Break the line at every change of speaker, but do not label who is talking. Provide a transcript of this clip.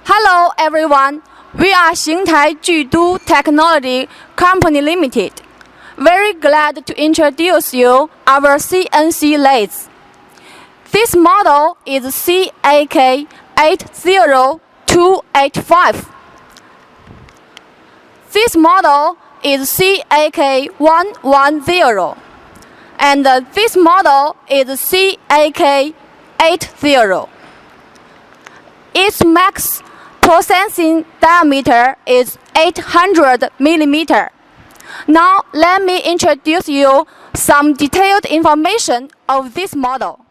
Hello everyone, we are Xingtai Judu Technology Company Limited. Very glad to introduce you our CNC lathes. This model is CAK 80285. This model is CAK 110. And this model is CAK 80. Its max processing diameter is 800 mm. Now let me introduce you some detailed information of this model.